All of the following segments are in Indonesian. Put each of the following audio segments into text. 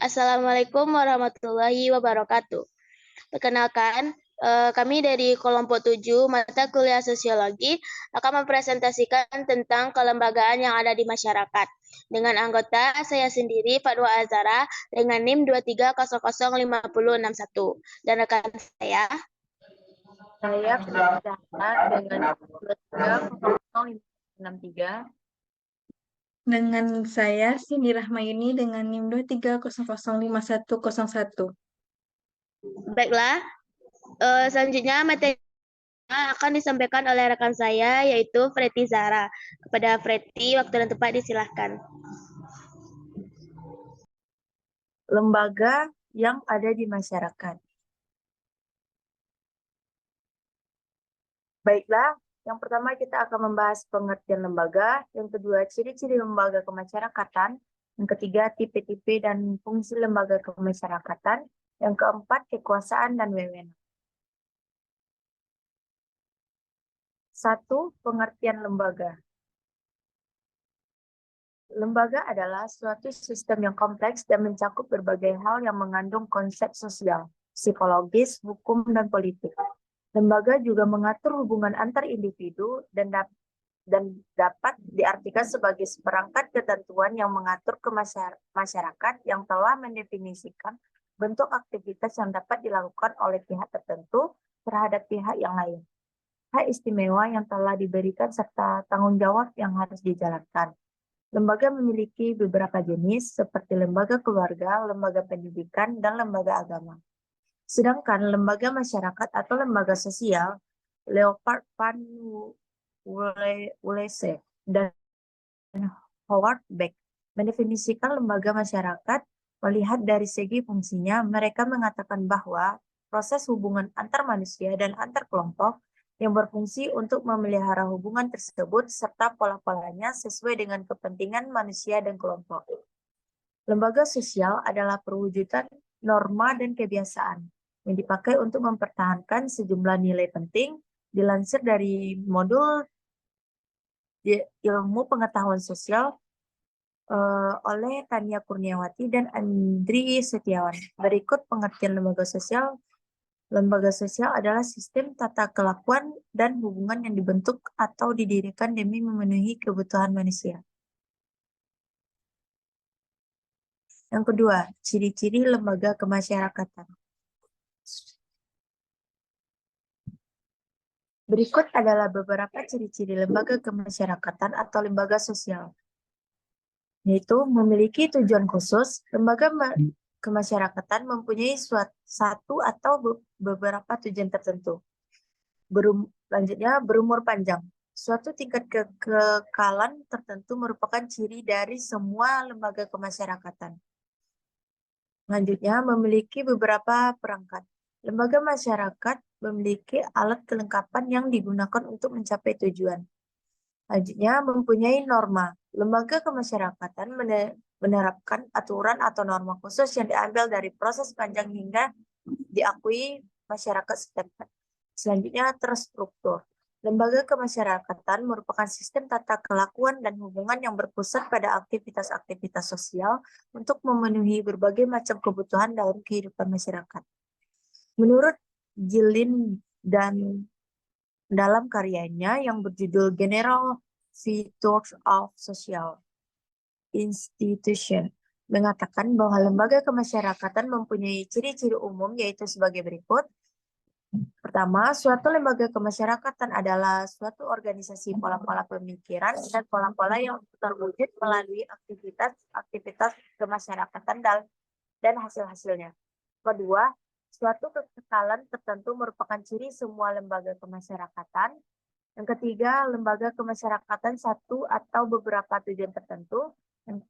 Assalamualaikum warahmatullahi wabarakatuh. Perkenalkan, kami dari kelompok 7 mata kuliah sosiologi akan mempresentasikan tentang kelembagaan yang ada di masyarakat. Dengan anggota saya sendiri, Fadwa Azara, dengan NIM 23005061. Dan rekan saya, Saya Priscila dengan 230063. Dengan saya, Cindy Rahmayuni dengan NIM 23005101. baiklah, selanjutnya materi akan disampaikan oleh rekan saya, yaitu Freti Zara. Kepada Freti, waktu dan tempat disilahkan. Lembaga yang ada di masyarakat. Baiklah, yang pertama kita akan membahas pengertian lembaga, yang kedua ciri-ciri lembaga kemasyarakatan, yang ketiga tipe-tipe dan fungsi lembaga kemasyarakatan, yang keempat kekuasaan dan wewenang. 1. Pengertian lembaga. Lembaga adalah suatu sistem yang kompleks dan mencakup berbagai hal yang mengandung konsep sosial, psikologis, hukum, dan politik. Lembaga juga mengatur hubungan antar individu dan dapat diartikan sebagai seperangkat ketentuan yang mengatur ke masyarakat yang telah mendefinisikan bentuk aktivitas yang dapat dilakukan oleh pihak tertentu terhadap pihak yang lain. Hak istimewa yang telah diberikan serta tanggung jawab yang harus dijalankan. Lembaga memiliki beberapa jenis seperti lembaga keluarga, lembaga pendidikan, dan lembaga agama. Sedangkan lembaga masyarakat atau lembaga sosial, Leopard van Wulese dan Howard Beck mendefinisikan lembaga masyarakat melihat dari segi fungsinya. Mereka mengatakan bahwa proses hubungan antar manusia dan antar kelompok yang berfungsi untuk memelihara hubungan tersebut serta pola-polanya sesuai dengan kepentingan manusia dan kelompok. Lembaga sosial adalah perwujudan norma dan kebiasaan yang dipakai untuk mempertahankan sejumlah nilai penting, dilansir dari modul ilmu pengetahuan sosial oleh Tania Kurniawati dan Andri Setiawan. Berikut pengertian lembaga sosial. Lembaga sosial adalah sistem tata kelakuan dan hubungan yang dibentuk atau didirikan demi memenuhi kebutuhan manusia. Yang kedua, ciri-ciri lembaga kemasyarakatan. Berikut adalah beberapa ciri-ciri lembaga kemasyarakatan atau lembaga sosial. Yaitu memiliki tujuan khusus. Lembaga kemasyarakatan mempunyai satu atau beberapa tujuan tertentu. Selanjutnya, berumur panjang. Suatu tingkat kekekalan tertentu merupakan ciri dari semua lembaga kemasyarakatan. Selanjutnya, memiliki beberapa perangkat. Lembaga masyarakat memiliki alat kelengkapan yang digunakan untuk mencapai tujuan. Selanjutnya, mempunyai norma. Lembaga kemasyarakatan menerapkan aturan atau norma khusus yang diambil dari proses panjang hingga diakui masyarakat setempat. Selanjutnya, terstruktur. Lembaga kemasyarakatan merupakan sistem tata kelakuan dan hubungan yang berpusat pada aktivitas-aktivitas sosial untuk memenuhi berbagai macam kebutuhan dalam kehidupan masyarakat. Menurut Gilin dan dalam karyanya yang berjudul General Features of Social Institution, mengatakan bahwa lembaga kemasyarakatan mempunyai ciri-ciri umum yaitu sebagai berikut. Pertama, suatu lembaga kemasyarakatan adalah suatu organisasi pola-pola pemikiran dan pola-pola yang terwujud melalui aktivitas kemasyarakatan dan hasil-hasilnya. Kedua, suatu kekekalan tertentu merupakan ciri semua lembaga kemasyarakatan. Yang ketiga, lembaga kemasyarakatan satu atau beberapa tujuan tertentu. Yang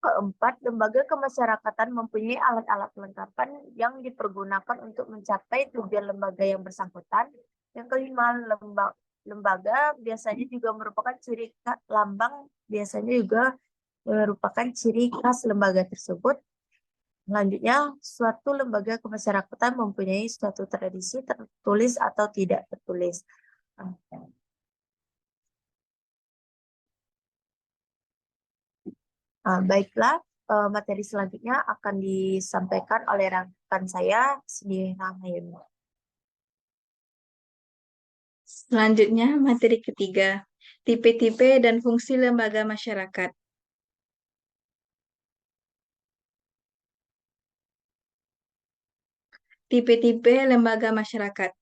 keempat, lembaga kemasyarakatan mempunyai alat-alat kelengkapan yang dipergunakan untuk mencapai tujuan lembaga yang bersangkutan. Yang kelima, lembaga biasanya juga merupakan ciri lambang, biasanya juga merupakan ciri khas lembaga tersebut. Selanjutnya, suatu lembaga kemasyarakatan mempunyai suatu tradisi tertulis atau tidak tertulis. Baiklah, materi selanjutnya akan disampaikan oleh rekan saya, Siti Rahmayuni. Selanjutnya, materi ketiga, tipe-tipe dan fungsi lembaga masyarakat. Tipe-tipe lembaga masyarakat.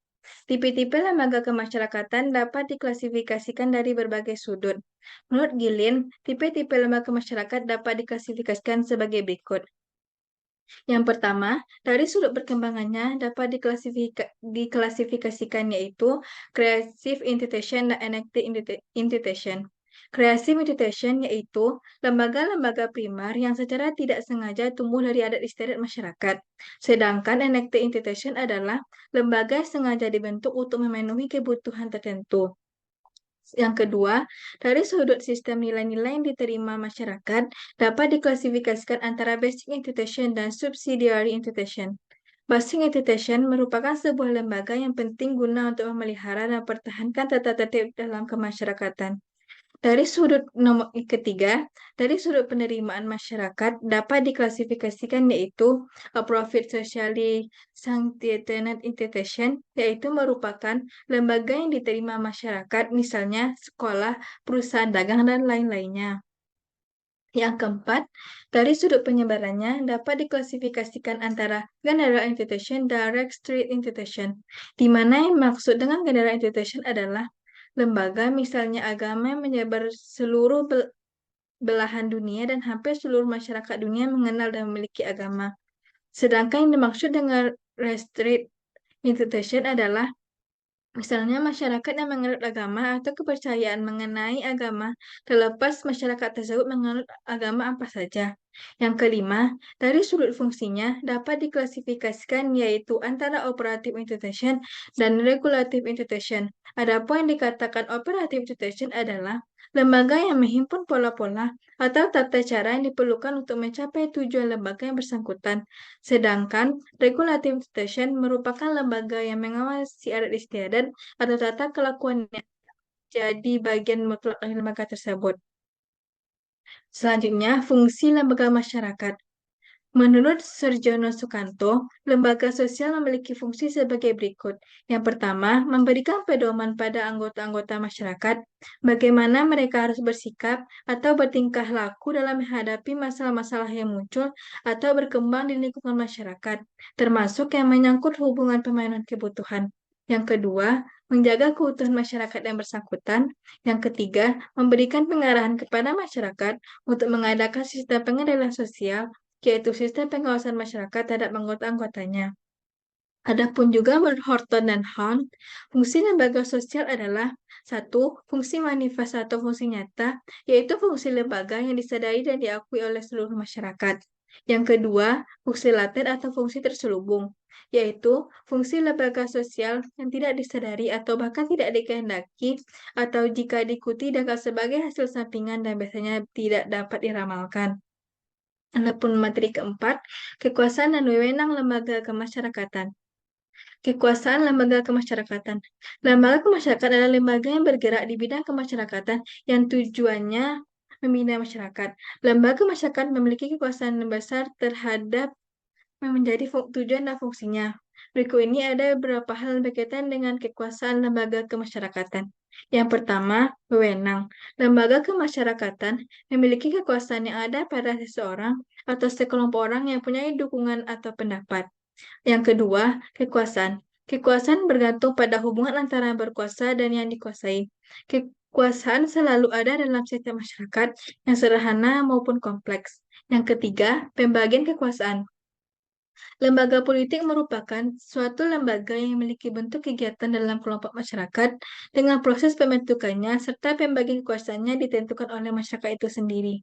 Tipe-tipe lembaga kemasyarakatan dapat diklasifikasikan dari berbagai sudut. Menurut Gilin, tipe-tipe lembaga masyarakat dapat diklasifikasikan sebagai berikut. Yang pertama, dari sudut perkembangannya dapat diklasifikasikan yaitu creative institution dan enacted institution. Creative institution yaitu lembaga-lembaga primer yang secara tidak sengaja tumbuh dari adat istiadat masyarakat. Sedangkan enacted institution adalah lembaga yang sengaja dibentuk untuk memenuhi kebutuhan tertentu. Yang kedua, dari sudut sistem nilai-nilai yang diterima masyarakat dapat diklasifikasikan antara basic institution dan subsidiary institution. Basic institution merupakan sebuah lembaga yang penting guna untuk memelihara dan mempertahankan tata tertib dalam kemasyarakatan. Dari sudut nomor ketiga, dari sudut penerimaan masyarakat dapat diklasifikasikan yaitu a profit socially sanctioned institution, yaitu merupakan lembaga yang diterima masyarakat, misalnya sekolah, perusahaan dagang, dan lain-lainnya. Yang keempat, dari sudut penyebarannya dapat diklasifikasikan antara general institution dan restricted institution, di mana yang maksud dengan general institution adalah lembaga misalnya agama yang menyebar seluruh belahan dunia dan hampir seluruh masyarakat dunia mengenal dan memiliki agama. Sedangkan yang dimaksud dengan restricted institution adalah misalnya masyarakat yang menganut agama atau kepercayaan mengenai agama, terlepas masyarakat tersebut menganut agama apa saja. Yang kelima, dari sudut fungsinya dapat diklasifikasikan yaitu antara operative institution dan regulative institution. Adapun yang dikatakan operative institution adalah lembaga yang menghimpun pola-pola atau tata cara yang diperlukan untuk mencapai tujuan lembaga yang bersangkutan. Sedangkan regulative institution merupakan lembaga yang mengawasi adat istiadat atau tata kelakuannya jadi bagian mutlak dari lembaga tersebut. Selanjutnya, fungsi lembaga masyarakat. Menurut Surjono Sukanto, lembaga sosial memiliki fungsi sebagai berikut. Yang pertama, memberikan pedoman pada anggota-anggota masyarakat bagaimana mereka harus bersikap atau bertingkah laku dalam menghadapi masalah-masalah yang muncul atau berkembang di lingkungan masyarakat, termasuk yang menyangkut hubungan pemenuhan kebutuhan. Yang kedua, menjaga keutuhan masyarakat yang bersangkutan. Yang ketiga, memberikan pengarahan kepada masyarakat untuk mengadakan sistem pengendalian sosial, yaitu sistem pengawasan masyarakat terhadap anggota-anggotanya. Adapun juga menurut Horton dan Hunt, fungsi lembaga sosial adalah satu, fungsi manifest atau fungsi nyata, yaitu fungsi lembaga yang disadari dan diakui oleh seluruh masyarakat. Yang kedua, fungsi laten atau fungsi terselubung, yaitu fungsi lembaga sosial yang tidak disadari atau bahkan tidak dikehendaki, atau jika diikuti dapat sebagai hasil sampingan dan biasanya tidak dapat diramalkan. Adapun materi keempat, kekuasaan dan wewenang lembaga kemasyarakatan. Kekuasaan lembaga kemasyarakatan. Lembaga kemasyarakatan adalah lembaga yang bergerak di bidang kemasyarakatan yang tujuannya membina masyarakat. Lembaga masyarakat memiliki kekuasaan besar terhadap menjadi tujuan dan fungsinya. Berikut ini ada beberapa hal berkaitan dengan kekuasaan lembaga kemasyarakatan. Yang pertama, wewenang. Lembaga kemasyarakatan memiliki kekuasaan yang ada pada seseorang atau sekelompok orang yang punya dukungan atau pendapat. Yang kedua, kekuasaan. Kekuasaan bergantung pada hubungan antara yang berkuasa dan yang dikuasai. Kekuasaan selalu ada dalam setiap masyarakat yang sederhana maupun kompleks. Yang ketiga, pembagian kekuasaan. Lembaga politik merupakan suatu lembaga yang memiliki bentuk kegiatan dalam kelompok masyarakat dengan proses pembentukannya serta pembagian kekuasaannya ditentukan oleh masyarakat itu sendiri.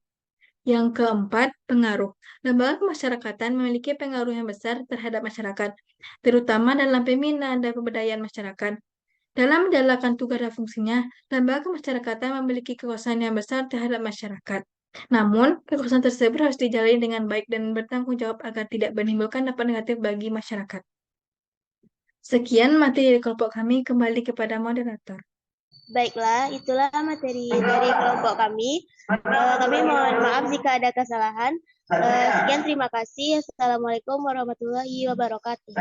Yang keempat, pengaruh. Lembaga kemasyarakatan memiliki pengaruh yang besar terhadap masyarakat, terutama dalam pembinaan dan pemberdayaan masyarakat. Dalam menjalankan tugas dan fungsinya, lembaga kemasyarakatan memiliki kekuasaan yang besar terhadap masyarakat. Namun, kekuasaan tersebut harus dijalani dengan baik dan bertanggung jawab agar tidak menimbulkan dampak negatif bagi masyarakat. Sekian materi dari kelompok kami, kembali kepada moderator. Baiklah, itulah materi dari kelompok kami. Kami mohon maaf jika ada kesalahan. Sekian, terima kasih. Assalamualaikum warahmatullahi wabarakatuh.